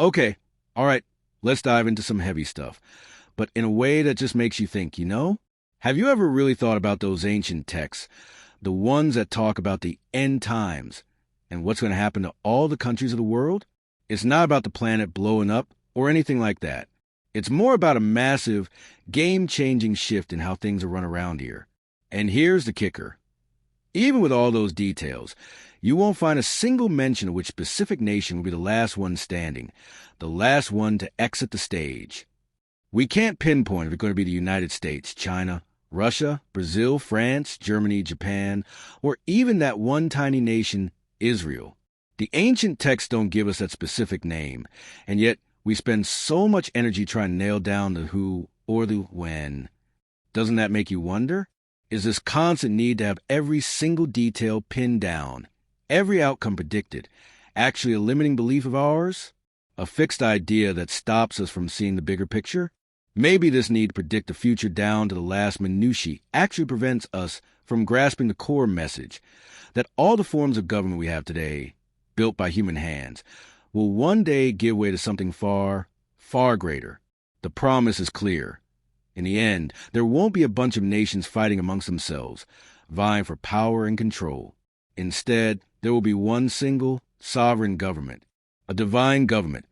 Okay, all right, let's dive into some heavy stuff, but in a way that just makes you think, Have you ever really thought about those ancient texts, the ones that talk about the end times and what's going to happen to all the countries of the world? It's not about the planet blowing up or anything like that. It's more about a massive, game-changing shift in how things are run around here. And here's the kicker. Even with all those details, you won't find a single mention of which specific nation will be the last one standing, the last one to exit the stage. We can't pinpoint if it's going to be the United States, China, Russia, Brazil, France, Germany, Japan, or even that one tiny nation, Israel. The ancient texts don't give us that specific name, and yet we spend so much energy trying to nail down the who or the when. Doesn't that make you wonder? Is this constant need to have every single detail pinned down, every outcome predicted, actually a limiting belief of ours? A fixed idea that stops us from seeing the bigger picture? Maybe this need to predict the future down to the last minutiae actually prevents us from grasping the core message that all the forms of government we have today, built by human hands, will one day give way to something far, far greater. The promise is clear. In the end, there won't be a bunch of nations fighting amongst themselves, vying for power and control. Instead, there will be one single, sovereign government, a divine government,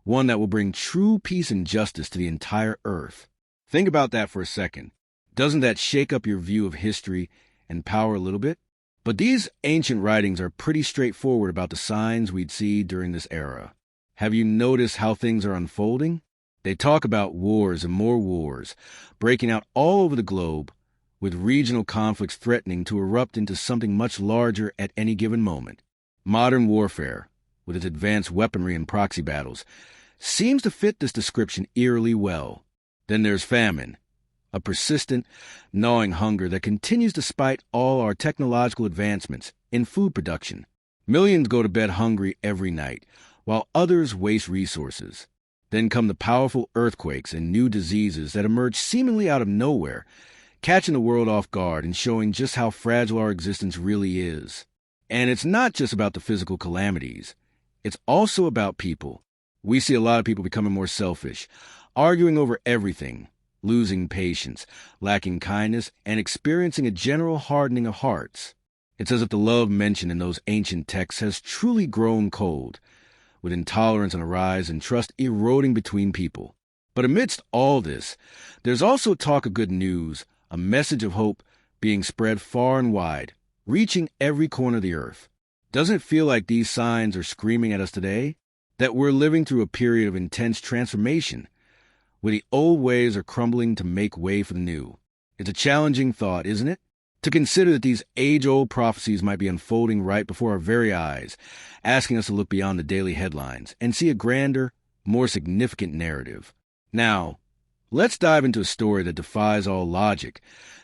one that will bring true peace and justice to the entire earth. Think about that for a second. Doesn't that shake up your view of history and power a little bit? But these ancient writings are pretty straightforward about the signs we'd see during this era. Have you noticed how things are unfolding? They talk about wars and more wars, breaking out all over the globe, with regional conflicts threatening to erupt into something much larger at any given moment. Modern warfare, with its advanced weaponry and proxy battles, seems to fit this description eerily well. Then there's famine, a persistent, gnawing hunger that continues despite all our technological advancements in food production. Millions go to bed hungry every night, while others waste resources. Then come the powerful earthquakes and new diseases that emerge seemingly out of nowhere, catching the world off guard and showing just how fragile our existence really is. And it's not just about the physical calamities. It's also about people. We see a lot of people becoming more selfish, arguing over everything, losing patience, lacking kindness, and experiencing a general hardening of hearts. It's as if the love mentioned in those ancient texts has truly grown cold, with intolerance on the rise and trust eroding between people. But amidst all this, there's also talk of good news, a message of hope being spread far and wide, reaching every corner of the earth. Doesn't it feel like these signs are screaming at us today? That we're living through a period of intense transformation, where the old ways are crumbling to make way for the new. It's a challenging thought, isn't it? To consider that these age-old prophecies might be unfolding right before our very eyes, asking us to look beyond the daily headlines and see a grander, more significant narrative. Now, let's dive into a story that defies all logic,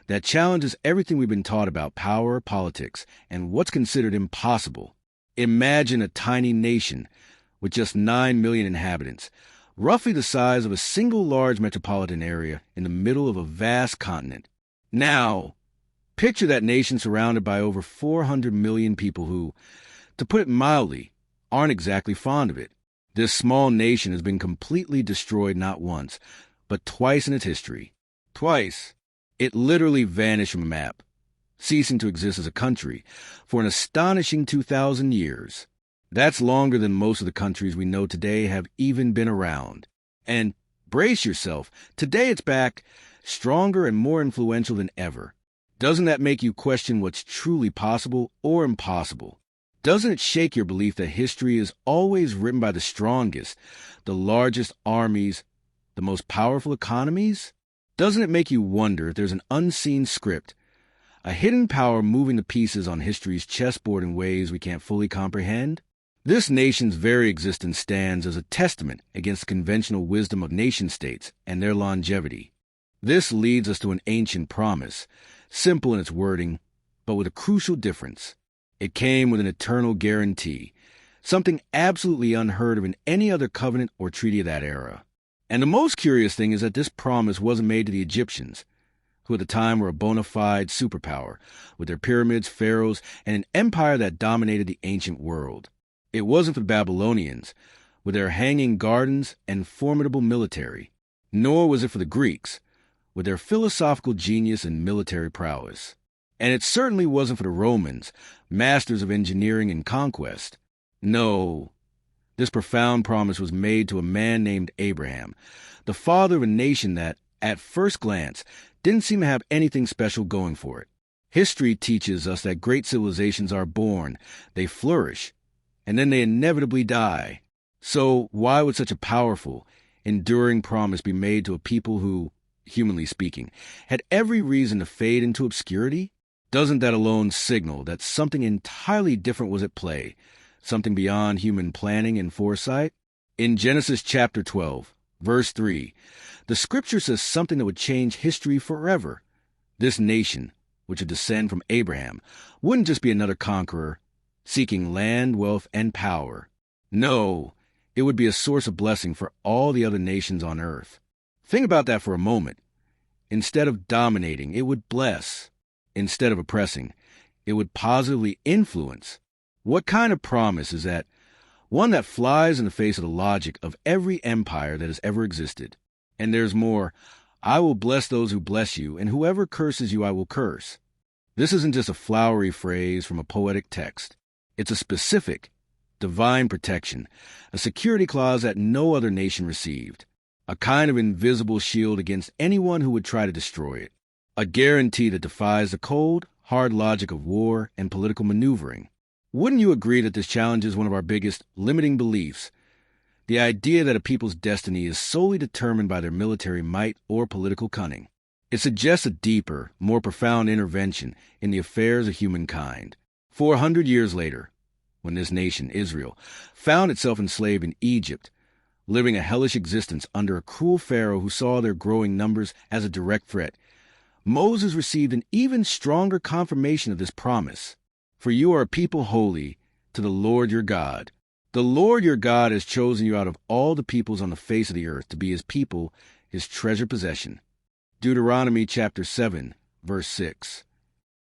that challenges everything we've been taught about power, politics, and what's considered impossible. Imagine a tiny nation with just 9 million inhabitants, roughly the size of a single large metropolitan area in the middle of a vast continent. Now, picture that nation surrounded by over 400 million people who, to put it mildly, aren't exactly fond of it. This small nation has been completely destroyed not once, but twice in its history. Twice. It literally vanished from a map, ceasing to exist as a country for an astonishing 2,000 years. That's longer than most of the countries we know today have even been around. And brace yourself, today it's back, stronger and more influential than ever. Doesn't that make you question what's truly possible or impossible? Doesn't it shake your belief that history is always written by the strongest, the largest armies, the most powerful economies? Doesn't it make you wonder if there's an unseen script, a hidden power moving the pieces on history's chessboard in ways we can't fully comprehend? This nation's very existence stands as a testament against the conventional wisdom of nation-states and their longevity. This leads us to an ancient promise, simple in its wording, but with a crucial difference. It came with an eternal guarantee, something absolutely unheard of in any other covenant or treaty of that era. And the most curious thing is that this promise wasn't made to the Egyptians, who at the time were a bona fide superpower, with their pyramids, pharaohs, and an empire that dominated the ancient world. It wasn't for the Babylonians, with their hanging gardens and formidable military. Nor was it for the Greeks, with their philosophical genius and military prowess. And it certainly wasn't for the Romans, masters of engineering and conquest. No, this profound promise was made to a man named Abraham, the father of a nation that, at first glance, didn't seem to have anything special going for it. History teaches us that great civilizations are born, they flourish, and then they inevitably die. So why would such a powerful, enduring promise be made to a people who, humanly speaking, had every reason to fade into obscurity? Doesn't that alone signal that something entirely different was at play, something beyond human planning and foresight? In Genesis chapter 12, verse 3, the scripture says something that would change history forever. This nation, which would descend from Abraham, wouldn't just be another conqueror, seeking land, wealth, and power. No, it would be a source of blessing for all the other nations on earth. Think about that for a moment. Instead of dominating, it would bless. Instead of oppressing, it would positively influence. What kind of promise is that? One that flies in the face of the logic of every empire that has ever existed. And there's more. I will bless those who bless you, and whoever curses you I will curse. This isn't just a flowery phrase from a poetic text. It's a specific, divine protection, a security clause that no other nation received, a kind of invisible shield against anyone who would try to destroy it, a guarantee that defies the cold, hard logic of war and political maneuvering. Wouldn't you agree that this challenges one of our biggest limiting beliefs, the idea that a people's destiny is solely determined by their military might or political cunning? It suggests a deeper, more profound intervention in the affairs of humankind. 400 years later, when this nation, Israel, found itself enslaved in Egypt, living a hellish existence under a cruel pharaoh who saw their growing numbers as a direct threat, Moses received an even stronger confirmation of this promise. For you are a people holy to the Lord your God. The Lord your God has chosen you out of all the peoples on the face of the earth to be his people, his treasured possession. Deuteronomy chapter 7, verse 6.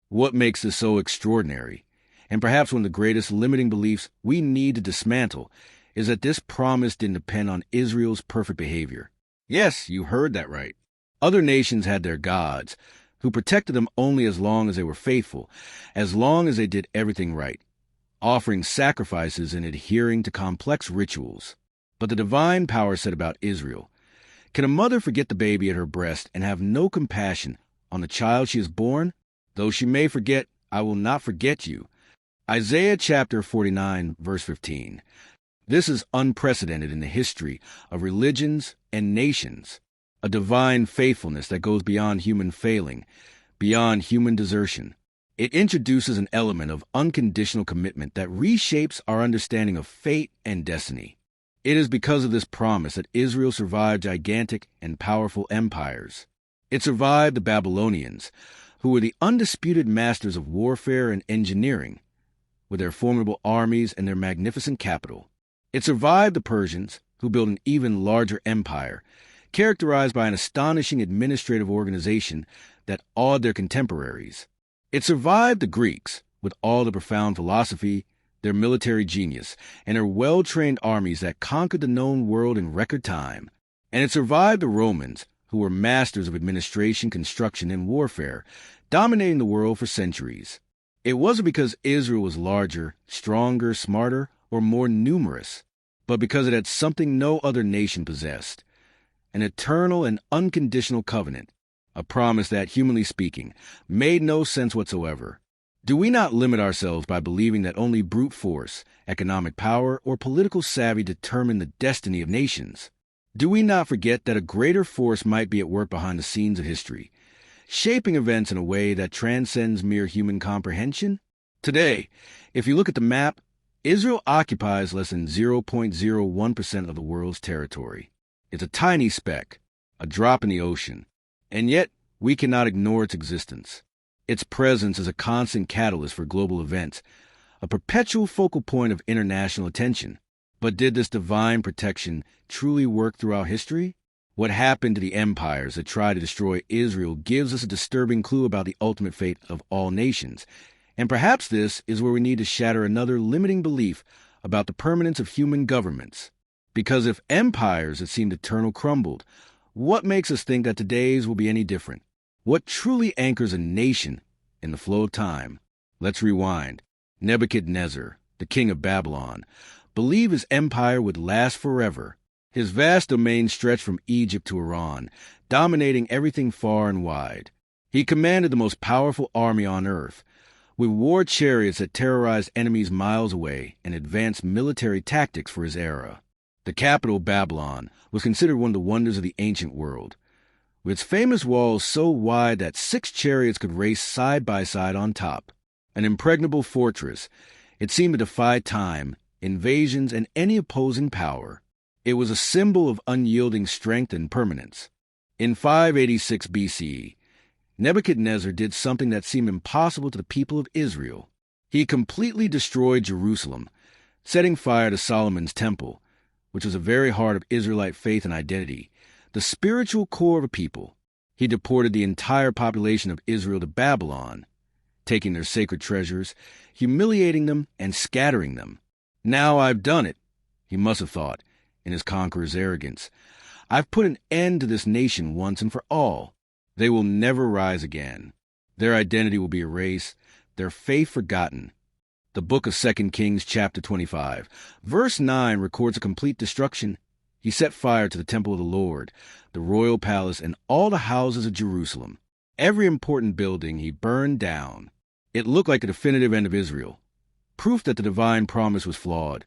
What makes this so extraordinary, and perhaps one of the greatest limiting beliefs we need to dismantle, is that this promise didn't depend on Israel's perfect behavior. Yes, you heard that right. Other nations had their gods, who protected them only as long as they were faithful, as long as they did everything right, offering sacrifices and adhering to complex rituals. But the divine power said about Israel, "Can a mother forget the baby at her breast and have no compassion on the child she has born? Though she may forget, I will not forget you." Isaiah chapter 49, verse 15. This is unprecedented in the history of religions and nations. A divine faithfulness that goes beyond human failing, beyond human desertion. It introduces an element of unconditional commitment that reshapes our understanding of fate and destiny. It is because of this promise that Israel survived gigantic and powerful empires. It survived the Babylonians, who were the undisputed masters of warfare and engineering, with their formidable armies and their magnificent capital. It survived the Persians, who built an even larger empire, characterized by an astonishing administrative organization that awed their contemporaries. It survived the Greeks, with all the profound philosophy, their military genius, and their well-trained armies that conquered the known world in record time. And it survived the Romans, who were masters of administration, construction, and warfare, dominating the world for centuries. It wasn't because Israel was larger, stronger, smarter, or more numerous, but because it had something no other nation possessed. An eternal and unconditional covenant, a promise that, humanly speaking, made no sense whatsoever. Do we not limit ourselves by believing that only brute force, economic power, or political savvy determine the destiny of nations? Do we not forget that a greater force might be at work behind the scenes of history, shaping events in a way that transcends mere human comprehension? Today, if you look at the map, Israel occupies less than 0.01% of the world's territory. It's a tiny speck, a drop in the ocean, and yet we cannot ignore its existence. Its presence is a constant catalyst for global events, a perpetual focal point of international attention. But did this divine protection truly work throughout history? What happened to the empires that tried to destroy Israel gives us a disturbing clue about the ultimate fate of all nations. And perhaps this is where we need to shatter another limiting belief about the permanence of human governments. Because if empires that seemed eternal crumbled, what makes us think that today's will be any different? What truly anchors a nation in the flow of time? Let's rewind. Nebuchadnezzar, the king of Babylon, believed his empire would last forever. His vast domain stretched from Egypt to Iran, dominating everything far and wide. He commanded the most powerful army on earth, with war chariots that terrorized enemies miles away and advanced military tactics for his era. The capital, Babylon, was considered one of the wonders of the ancient world, with its famous walls so wide that 6 chariots could race side by side on top. An impregnable fortress, it seemed to defy time, invasions, and any opposing power. It was a symbol of unyielding strength and permanence. In 586 BCE, Nebuchadnezzar did something that seemed impossible to the people of Israel. He completely destroyed Jerusalem, setting fire to Solomon's temple, which was the very heart of Israelite faith and identity, the spiritual core of a people. He deported the entire population of Israel to Babylon, taking their sacred treasures, humiliating them, and scattering them. Now I've done it, he must have thought, in his conqueror's arrogance. I've put an end to this nation once and for all. They will never rise again. Their identity will be erased, their faith forgotten. The book of 2 Kings, chapter 25, verse 9 records a complete destruction. He set fire to the temple of the Lord, the royal palace, and all the houses of Jerusalem. Every important building he burned down. It looked like a definitive end of Israel, proof that the divine promise was flawed,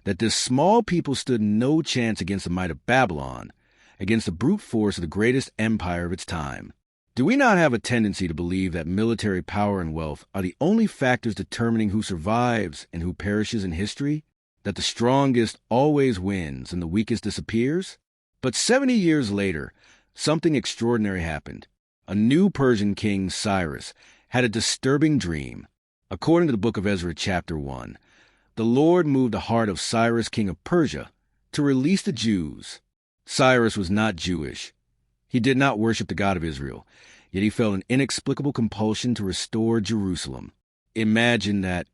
that this small people stood no chance against the might of Babylon, against the brute force of the greatest empire of its time. Do we not have a tendency to believe that military power and wealth are the only factors determining who survives and who perishes in history? That the strongest always wins and the weakest disappears? But 70 years later, something extraordinary happened. A new Persian king, Cyrus, had a disturbing dream. According to the book of Ezra, chapter 1, the Lord moved the heart of Cyrus, king of Persia, to release the Jews. Cyrus was not Jewish. He did not worship the God of Israel, yet he felt an inexplicable compulsion to restore Jerusalem. Imagine that.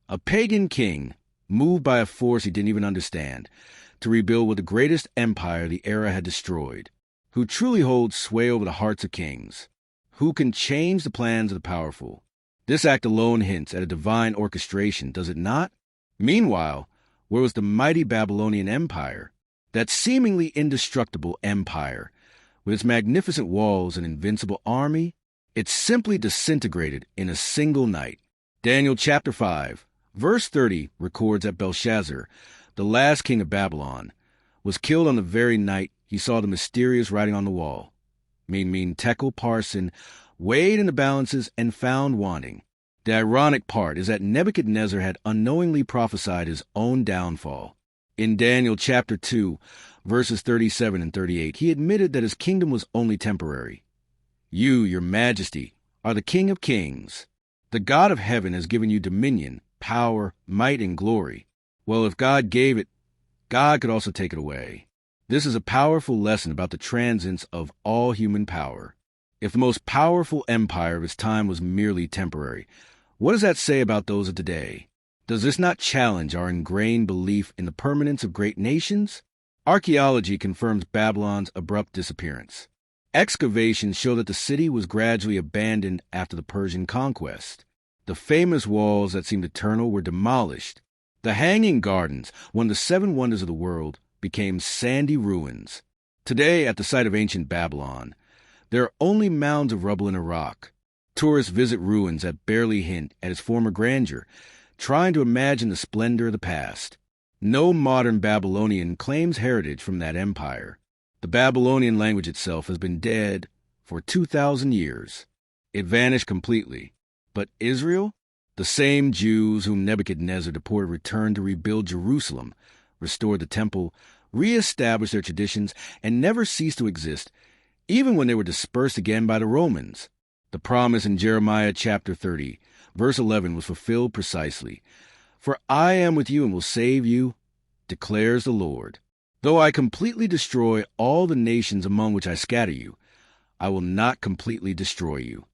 A pagan king, moved by a force he didn't even understand, to rebuild what the greatest empire the era had destroyed. Who truly holds sway over the hearts of kings? Who can change the plans of the powerful? This act alone hints at a divine orchestration, does it not? Meanwhile, where was the mighty Babylonian Empire? That seemingly indestructible empire, with its magnificent walls and invincible army? It simply disintegrated in a single night. Daniel chapter 5, verse 30 records that Belshazzar, the last king of Babylon, was killed on the very night he saw the mysterious writing on the wall. Mean tekel parsin, weighed in the balances and found wanting. The ironic part is that Nebuchadnezzar had unknowingly prophesied his own downfall. In Daniel chapter 2, verses 37 and 38, he admitted that his kingdom was only temporary. You, your majesty, are the King of kings. The God of heaven has given you dominion, power, might, and glory. Well, if God gave it, God could also take it away. This is a powerful lesson about the transience of all human power. If the most powerful empire of its time was merely temporary, what does that say about those of today? Does this not challenge our ingrained belief in the permanence of great nations? Archaeology confirms Babylon's abrupt disappearance. Excavations show that the city was gradually abandoned after the Persian conquest. The famous walls that seemed eternal were demolished. The Hanging Gardens, one of the 7 wonders of the world, became sandy ruins. Today, at the site of ancient Babylon, there are only mounds of rubble and a rock. Tourists visit ruins that barely hint at its former grandeur, trying to imagine the splendor of the past. No modern Babylonian claims heritage from that empire. The Babylonian language itself has been dead for 2,000 years. It vanished completely. But Israel? The same Jews whom Nebuchadnezzar deported returned to rebuild Jerusalem, restored the temple, re-established their traditions, and never ceased to exist, even when they were dispersed again by the Romans. The promise in Jeremiah chapter 30, verse 11 was fulfilled precisely. For I am with you and will save you, declares the Lord. Though I completely destroy all the nations among which I scatter you, I will not completely destroy you.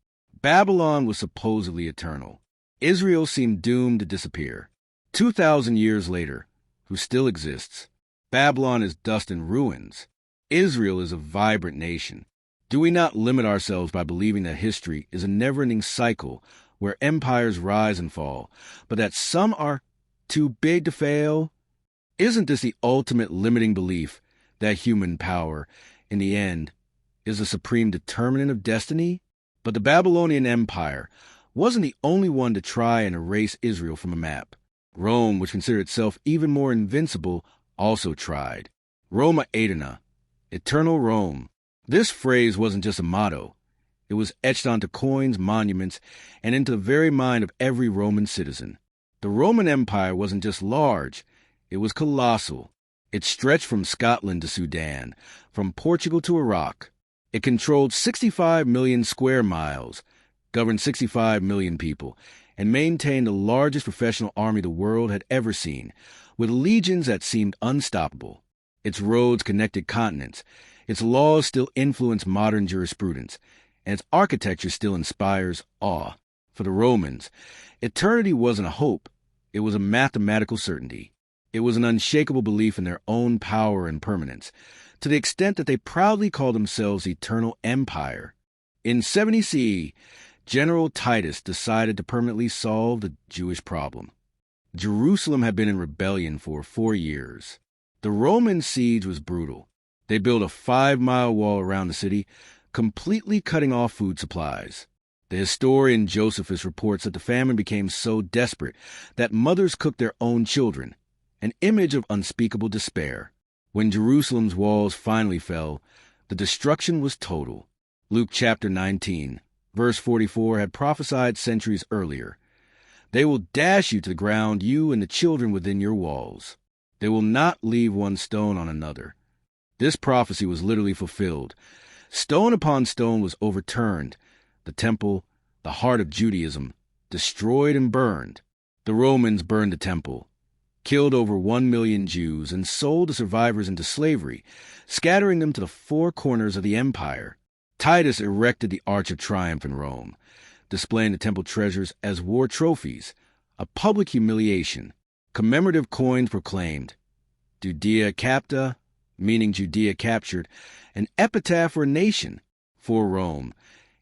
Babylon was supposedly eternal. Israel seemed doomed to disappear. 2,000 years later, who still exists. Babylon is dust and ruins. Israel is a vibrant nation. Do we not limit ourselves by believing that history is a never-ending cycle where empires rise and fall, but that some are too big to fail? Isn't this the ultimate limiting belief that human power, in the end, is the supreme determinant of destiny? But the Babylonian Empire wasn't the only one to try and erase Israel from a map. Rome, which considered itself even more invincible, also tried. Roma Aeterna, eternal Rome. This phrase wasn't just a motto. It was etched onto coins, monuments, and into the very mind of every Roman citizen. The Roman Empire wasn't just large, it was colossal. It stretched from Scotland to Sudan, from Portugal to Iraq. It controlled 65 million square miles, governed 65 million people, and maintained the largest professional army the world had ever seen, with legions that seemed unstoppable. Its roads connected continents, its laws still influence modern jurisprudence, and its architecture still inspires awe. For the Romans, eternity wasn't a hope, it was a mathematical certainty. It was an unshakable belief in their own power and permanence, to the extent that they proudly called themselves the Eternal Empire. In 70 CE, General Titus decided to permanently solve the Jewish problem. Jerusalem had been in rebellion for 4 years. The Roman siege was brutal. They built a 5-mile wall around the city, completely cutting off food supplies. The historian Josephus reports that the famine became so desperate that mothers cooked their own children, an image of unspeakable despair. When Jerusalem's walls finally fell, the destruction was total. Luke chapter 19, verse 44 had prophesied centuries earlier. They will dash you to the ground, you and the children within your walls. They will not leave one stone on another. This prophecy was literally fulfilled. Stone upon stone was overturned. The temple, the heart of Judaism, destroyed and burned. The Romans burned the temple, killed over 1 million Jews, and sold the survivors into slavery, scattering them to the 4 corners of the empire. Titus erected the Arch of Triumph in Rome, displaying the temple treasures as war trophies, a public humiliation. Commemorative coins proclaimed, Judea capta, meaning Judea captured, an epitaph for a nation. For Rome,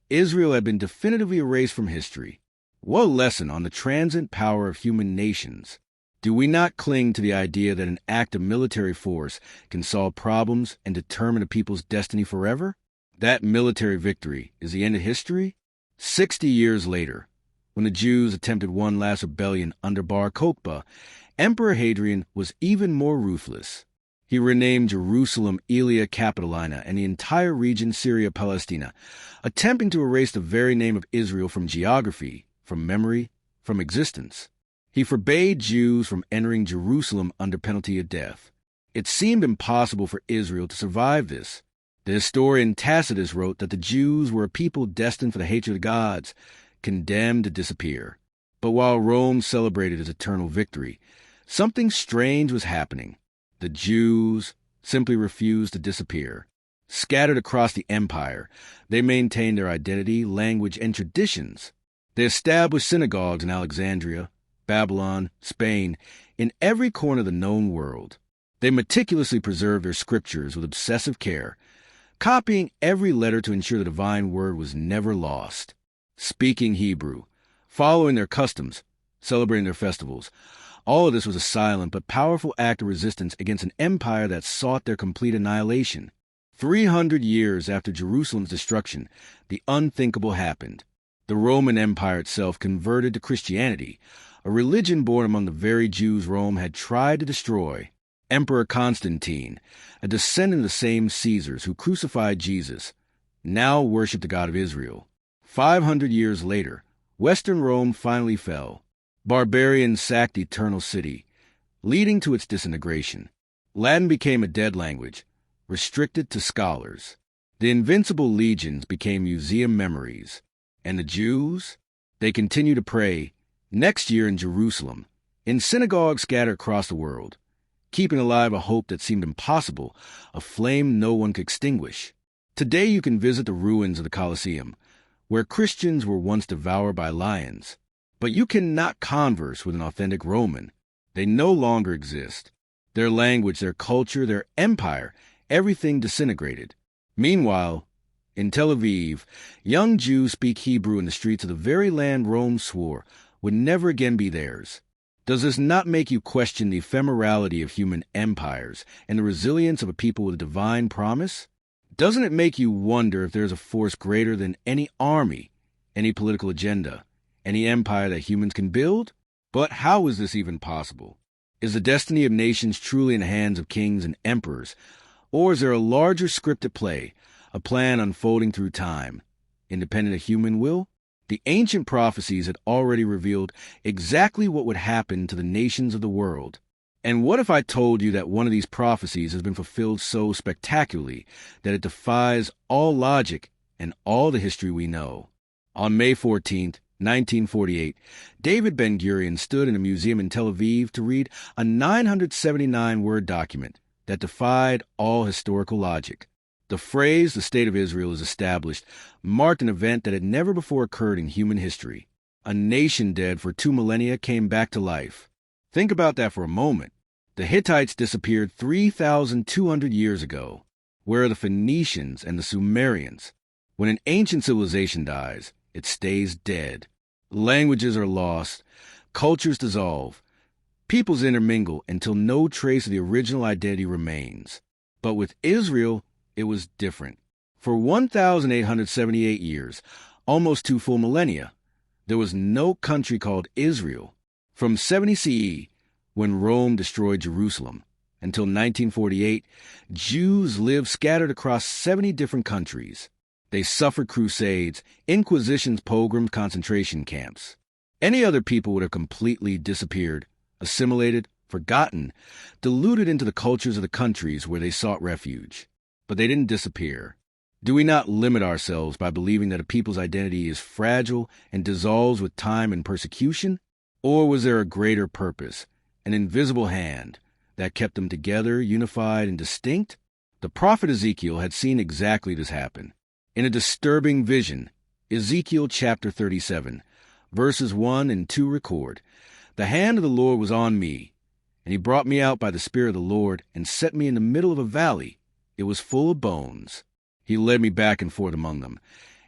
Israel had been definitively erased from history. What a lesson on the transient power of human nations. Do we not cling to the idea that an act of military force can solve problems and determine a people's destiny forever? That military victory is the end of history? 60 years later, when the Jews attempted one last rebellion under Bar Kokhba, Emperor Hadrian was even more ruthless. He renamed Jerusalem Aelia Capitolina and the entire region Syria-Palestina, attempting to erase the very name of Israel from geography, from memory, from existence. He forbade Jews from entering Jerusalem under penalty of death. It seemed impossible for Israel to survive this. The historian Tacitus wrote that the Jews were a people destined for the hatred of the gods, condemned to disappear. But while Rome celebrated its eternal victory, something strange was happening. The Jews simply refused to disappear. Scattered across the empire, they maintained their identity, language, and traditions. They established synagogues in Alexandria, Babylon, Spain, in every corner of the known world. They meticulously preserved their scriptures with obsessive care, copying every letter to ensure the divine word was never lost. Speaking Hebrew, following their customs, celebrating their festivals, all of this was a silent but powerful act of resistance against an empire that sought their complete annihilation. 300 years after Jerusalem's destruction, the unthinkable happened. The Roman Empire itself converted to Christianity, a religion born among the very Jews Rome had tried to destroy. Emperor Constantine, a descendant of the same Caesars who crucified Jesus, now worshipped the God of Israel. 500 years later, Western Rome finally fell. Barbarians sacked the eternal city, leading to its disintegration. Latin became a dead language, restricted to scholars. The invincible legions became museum memories. And the Jews? They continue to pray, next year in Jerusalem, in synagogues scattered across the world, keeping alive a hope that seemed impossible, a flame no one could extinguish. Today you can visit the ruins of the Colosseum, where Christians were once devoured by lions. But you cannot converse with an authentic Roman. They no longer exist. Their language, their culture, their empire, everything disintegrated. Meanwhile, in Tel Aviv, young Jews speak Hebrew in the streets of the very land Rome swore would never again be theirs. Does this not make you question the ephemerality of human empires and the resilience of a people with a divine promise? Doesn't it make you wonder if there's a force greater than any army, any political agenda, any empire that humans can build? But how is this even possible? Is the destiny of nations truly in the hands of kings and emperors, or is there a larger script at play, a plan unfolding through time, independent of human will? The ancient prophecies had already revealed exactly what would happen to the nations of the world. And what if I told you that one of these prophecies has been fulfilled so spectacularly that it defies all logic and all the history we know? On May 14th, 1948, David Ben-Gurion stood in a museum in Tel Aviv to read a 979-word document that defied all historical logic. The phrase, "the State of Israel is established," marked an event that had never before occurred in human history. A nation dead for 2 millennia came back to life. Think about that for a moment. The Hittites disappeared 3,200 years ago. Where are the Phoenicians and the Sumerians? When an ancient civilization dies, it stays dead. Languages are lost, cultures dissolve, peoples intermingle until no trace of the original identity remains. But with Israel, it was different. For 1,878 years, almost 2 full millennia, there was no country called Israel. From 70 CE, when Rome destroyed Jerusalem, until 1948, Jews lived scattered across 70 different countries. They suffered crusades, inquisitions, pogroms, concentration camps. Any other people would have completely disappeared, assimilated, forgotten, diluted into the cultures of the countries where they sought refuge. But they didn't disappear. Do we not limit ourselves by believing that a people's identity is fragile and dissolves with time and persecution? Or was there a greater purpose, an invisible hand, that kept them together, unified, and distinct? The prophet Ezekiel had seen exactly this happen. In a disturbing vision, Ezekiel chapter 37, verses 1 and 2 record, "The hand of the Lord was on me, and he brought me out by the Spirit of the Lord and set me in the middle of a valley. It was full of bones. He led me back and forth among them,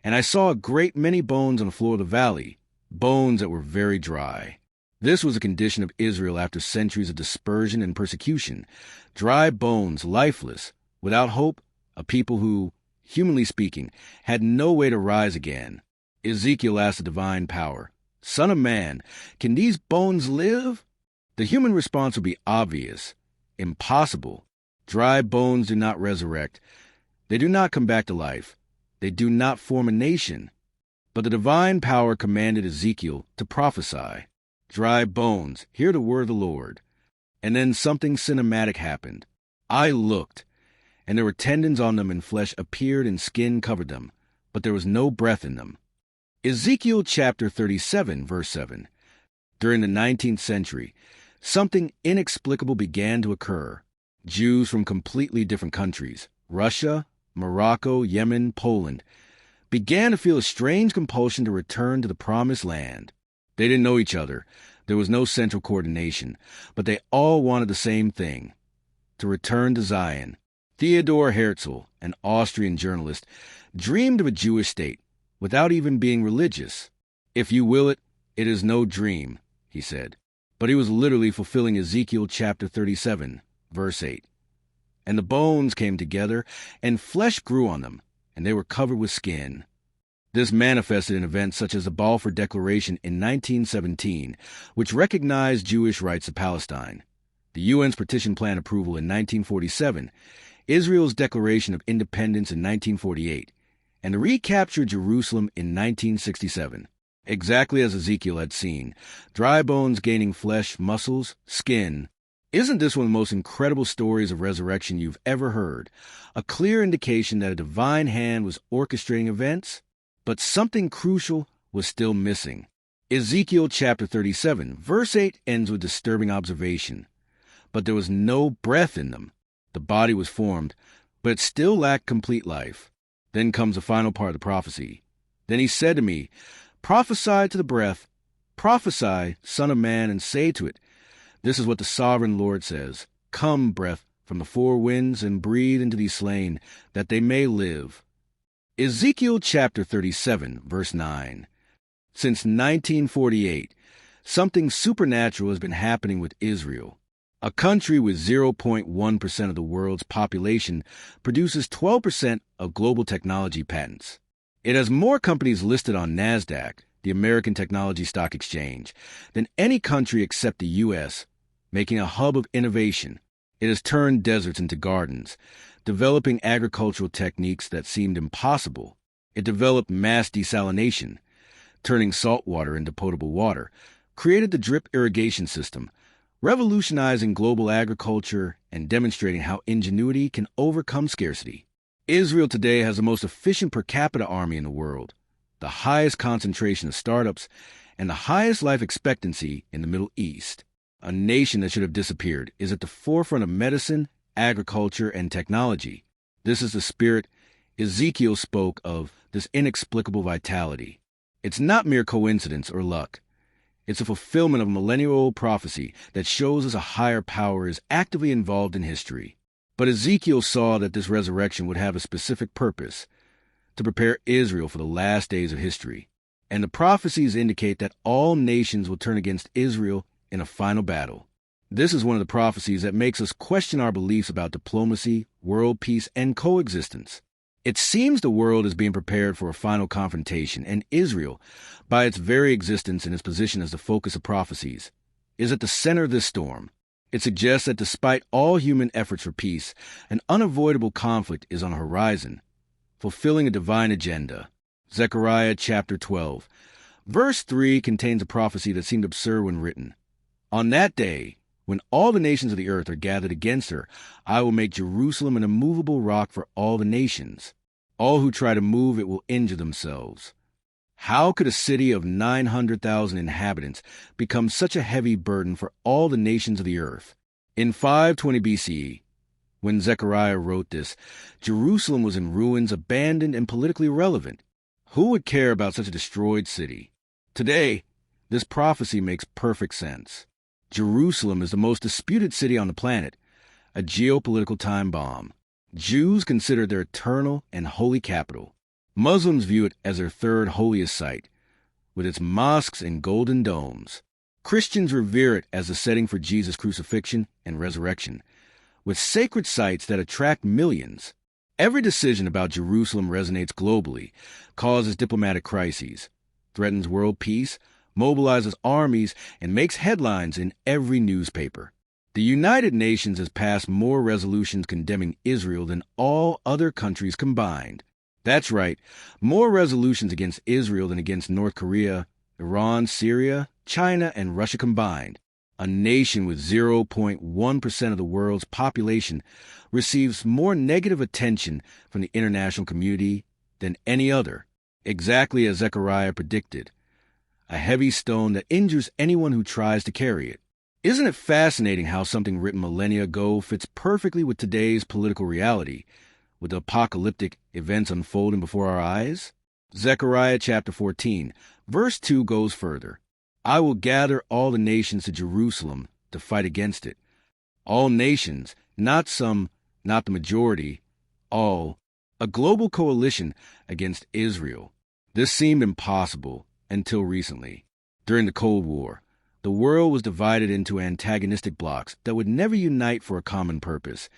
and I saw a great many bones on the floor of the valley, bones that were very dry." This was a condition of Israel after centuries of dispersion and persecution. Dry bones, lifeless, without hope, a people who, humanly speaking, had no way to rise again. Ezekiel asked the divine power, "Son of man, can these bones live?" The human response would be obvious. Impossible. Dry bones do not resurrect. They do not come back to life. They do not form a nation. But the divine power commanded Ezekiel to prophesy. "Dry bones, hear the word of the Lord." And then something cinematic happened. I looked, and there were tendons on them and flesh appeared and skin covered them, but there was no breath in them. Ezekiel chapter 37, verse 7. During the 19th century, something inexplicable began to occur. Jews from completely different countries, Russia, Morocco, Yemen, Poland, began to feel a strange compulsion to return to the promised land. They didn't know each other. There was no central coordination, but they all wanted the same thing, to return to Zion. Theodor Herzl, an Austrian journalist, dreamed of a Jewish state without even being religious. "If you will it, it is no dream," he said. But he was literally fulfilling Ezekiel chapter 37, verse 8. "And the bones came together, and flesh grew on them, and they were covered with skin." This manifested in events such as the Balfour Declaration in 1917, which recognized Jewish rights to Palestine, the UN's Partition Plan approval in 1947, Israel's Declaration of Independence in 1948, and the recaptured Jerusalem in 1967. Exactly as Ezekiel had seen, dry bones gaining flesh, muscles, skin. Isn't this one of the most incredible stories of resurrection you've ever heard? A clear indication that a divine hand was orchestrating events? But something crucial was still missing. Ezekiel chapter 37, verse 8 ends with disturbing observation. "But there was no breath in them." The body was formed, but it still lacked complete life. Then comes the final part of the prophecy. "Then he said to me, prophesy to the breath, prophesy, son of man, and say to it, this is what the sovereign Lord says. Come, breath from the four winds, and breathe into these slain, that they may live. Ezekiel chapter 37, verse 9. Since 1948, something supernatural has been happening with Israel. A country with 0.1% of the world's population produces 12% of global technology patents. It has more companies listed on NASDAQ, the American Technology Stock Exchange, than any country except the U.S., making a hub of innovation. It has turned deserts into gardens, developing agricultural techniques that seemed impossible. It developed mass desalination, turning salt water into potable water, created the drip irrigation system, revolutionizing global agriculture and demonstrating how ingenuity can overcome scarcity. Israel today has the most efficient per capita army in the world, the highest concentration of startups, and the highest life expectancy in the Middle East. A nation that should have disappeared is at the forefront of medicine, agriculture, and technology. This is the spirit Ezekiel spoke of, this inexplicable vitality. It's not mere coincidence or luck. It's a fulfillment of a millennia-old prophecy that shows us a higher power is actively involved in history. But Ezekiel saw that this resurrection would have a specific purpose, to prepare Israel for the last days of history. And the prophecies indicate that all nations will turn against Israel in a final battle. This is one of the prophecies that makes us question our beliefs about diplomacy, world peace, and coexistence. It seems the world is being prepared for a final confrontation, and Israel, by its very existence and its position as the focus of prophecies, is at the center of this storm. It suggests that despite all human efforts for peace, an unavoidable conflict is on the horizon, fulfilling a divine agenda. Zechariah chapter 12. Verse 3 contains a prophecy that seemed absurd when written. On that day, when all the nations of the earth are gathered against her, I will make Jerusalem an immovable rock for all the nations. All who try to move it will injure themselves. How could a city of 900,000 inhabitants become such a heavy burden for all the nations of the earth? In 520 BCE, when Zechariah wrote this, Jerusalem was in ruins, abandoned, and politically irrelevant. Who would care about such a destroyed city? Today, this prophecy makes perfect sense. Jerusalem is the most disputed city on the planet, a geopolitical time bomb. Jews consider it their eternal and holy capital. Muslims view it as their third holiest site, with its mosques and golden domes. Christians revere it as the setting for Jesus' crucifixion and resurrection, with sacred sites that attract millions. Every decision about Jerusalem resonates globally, causes diplomatic crises, threatens world peace, mobilizes armies, and makes headlines in every newspaper. The United Nations has passed more resolutions condemning Israel than all other countries combined. That's right, more resolutions against Israel than against North Korea, Iran, Syria, China, and Russia combined. A nation with 0.1% of the world's population receives more negative attention from the international community than any other, exactly as Zechariah predicted. A heavy stone that injures anyone who tries to carry it. Isn't it fascinating how something written millennia ago fits perfectly with today's political reality, with the apocalyptic events unfolding before our eyes? Zechariah chapter 14, verse 2 goes further. I will gather all the nations to Jerusalem to fight against it. All nations, not some, not the majority, all, a global coalition against Israel. This seemed impossible until recently. During the Cold War, the world was divided into antagonistic blocs that would never unite for a common purpose,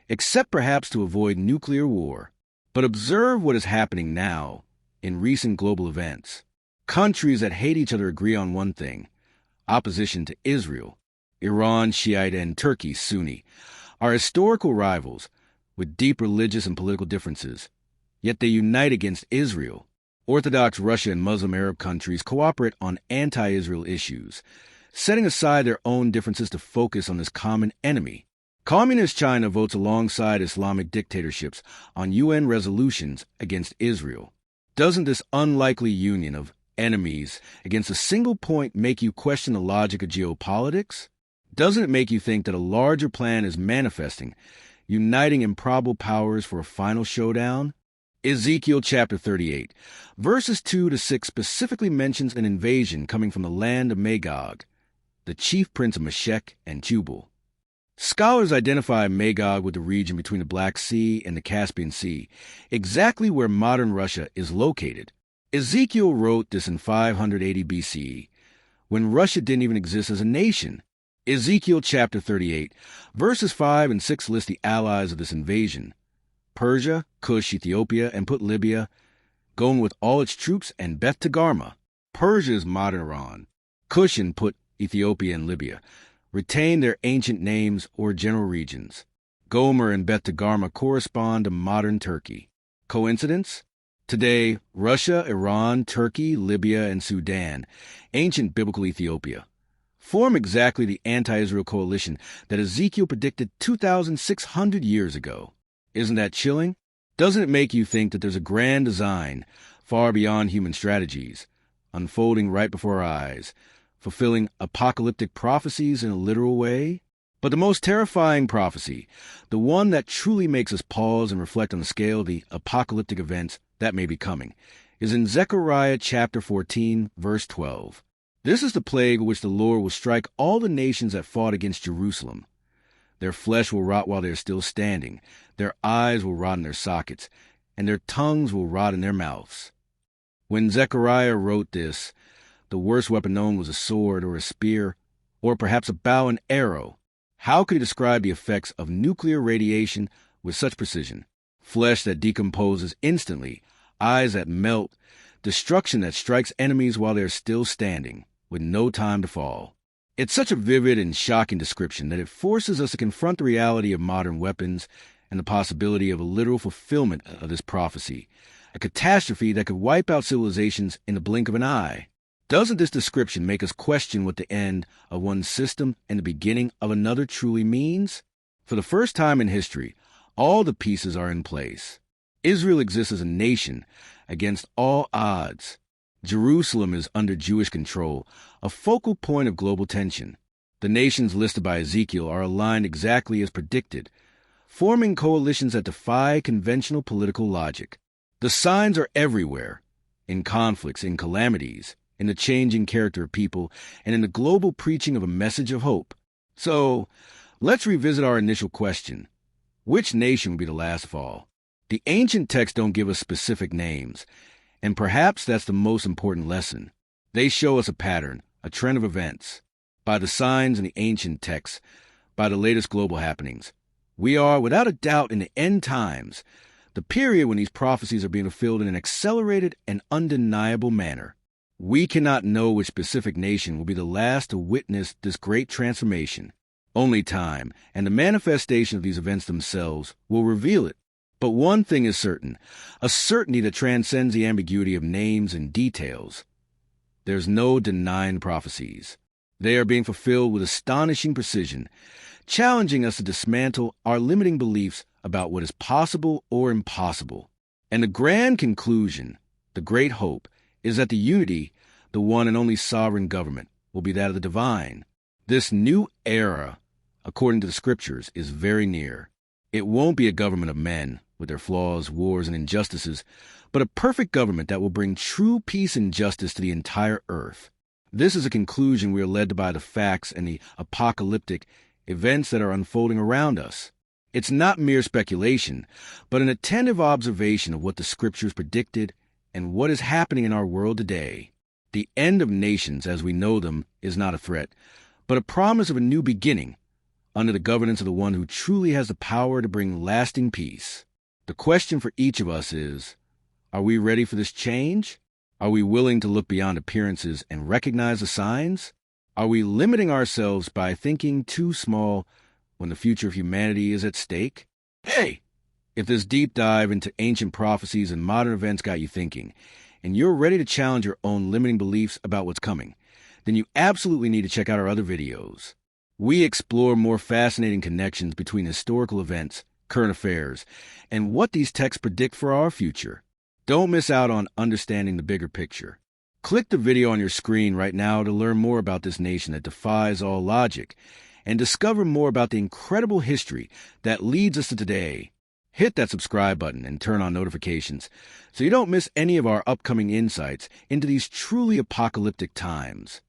except perhaps to avoid nuclear war. But observe what is happening now in recent global events. Countries that hate each other agree on one thing: opposition to Israel. Iran, Shiite, and Turkey, Sunni, are historical rivals with deep religious and political differences. Yet they unite against Israel. Orthodox Russia and Muslim Arab countries cooperate on anti-Israel issues, setting aside their own differences to focus on this common enemy. Communist China votes alongside Islamic dictatorships on UN resolutions against Israel. Doesn't this unlikely union of enemies against a single point make you question the logic of geopolitics? Doesn't it make you think that a larger plan is manifesting, uniting improbable powers for a final showdown? Ezekiel chapter 38, verses 2 to 6 specifically mentions an invasion coming from the land of Magog, the chief prince of Meshech and Tubal. Scholars identify Magog with the region between the Black Sea and the Caspian Sea, exactly where modern Russia is located. Ezekiel wrote this in 580 BCE, when Russia didn't even exist as a nation. Ezekiel chapter 38, verses 5 and 6 list the allies of this invasion: Persia, Cush, Ethiopia, and put Libya, going with all its troops, and Beth Togarmah. Persia is modern Iran. Cush and put Ethiopia and Libya retain their ancient names or general regions. Gomer and Beth Togarmah correspond to modern Turkey. Coincidence? Today, Russia, Iran, Turkey, Libya, and Sudan, ancient biblical Ethiopia, form exactly the anti-Israel coalition that Ezekiel predicted 2,600 years ago. Isn't that chilling? Doesn't it make you think that there's a grand design far beyond human strategies, unfolding right before our eyes, fulfilling apocalyptic prophecies in a literal way? But the most terrifying prophecy, the one that truly makes us pause and reflect on the scale of the apocalyptic events that may be coming, is in Zechariah chapter 14, verse 12. This is the plague with which the Lord will strike all the nations that fought against Jerusalem. Their flesh will rot while they are still standing, their eyes will rot in their sockets, and their tongues will rot in their mouths. When Zechariah wrote this, the worst weapon known was a sword or a spear, or perhaps a bow and arrow. How could he describe the effects of nuclear radiation with such precision? Flesh that decomposes instantly, eyes that melt, destruction that strikes enemies while they are still standing, with no time to fall. It's such a vivid and shocking description that it forces us to confront the reality of modern weapons and the possibility of a literal fulfillment of this prophecy, a catastrophe that could wipe out civilizations in the blink of an eye. Doesn't this description make us question what the end of one system and the beginning of another truly means? For the first time in history, all the pieces are in place. Israel exists as a nation against all odds. Jerusalem is under Jewish control, a focal point of global tension. The nations listed by Ezekiel are aligned exactly as predicted, forming coalitions that defy conventional political logic. The signs are everywhere, in conflicts, in calamities, in the changing character of people, and in the global preaching of a message of hope. So, let's revisit our initial question. Which nation will be the last of all? The ancient texts don't give us specific names, and perhaps that's the most important lesson. They show us a pattern, a trend of events. By the signs in the ancient texts, by the latest global happenings, we are, without a doubt, in the end times, the period when these prophecies are being fulfilled in an accelerated and undeniable manner. We cannot know which specific nation will be the last to witness this great transformation. Only time and the manifestation of these events themselves will reveal it. But one thing is certain, a certainty that transcends the ambiguity of names and details. There's no denying prophecies. They are being fulfilled with astonishing precision, challenging us to dismantle our limiting beliefs about what is possible or impossible. And the grand conclusion, the great hope, is that the unity, the one and only sovereign government, will be that of the divine. This new era, according to the scriptures, is very near. It won't be a government of men, with their flaws, wars, and injustices, but a perfect government that will bring true peace and justice to the entire earth. This is a conclusion we are led by the facts and the apocalyptic events that are unfolding around us. It's not mere speculation, but an attentive observation of what the scriptures predicted and what is happening in our world today. The end of nations as we know them is not a threat, but a promise of a new beginning, under the governance of the one who truly has the power to bring lasting peace. The question for each of us is, are we ready for this change? Are we willing to look beyond appearances and recognize the signs? Are we limiting ourselves by thinking too small when the future of humanity is at stake? Hey! If this deep dive into ancient prophecies and modern events got you thinking, and you're ready to challenge your own limiting beliefs about what's coming, then you absolutely need to check out our other videos. We explore more fascinating connections between historical events, current affairs, and what these texts predict for our future. Don't miss out on understanding the bigger picture. Click the video on your screen right now to learn more about this nation that defies all logic, and discover more about the incredible history that leads us to today. Hit that subscribe button and turn on notifications so you don't miss any of our upcoming insights into these truly apocalyptic times.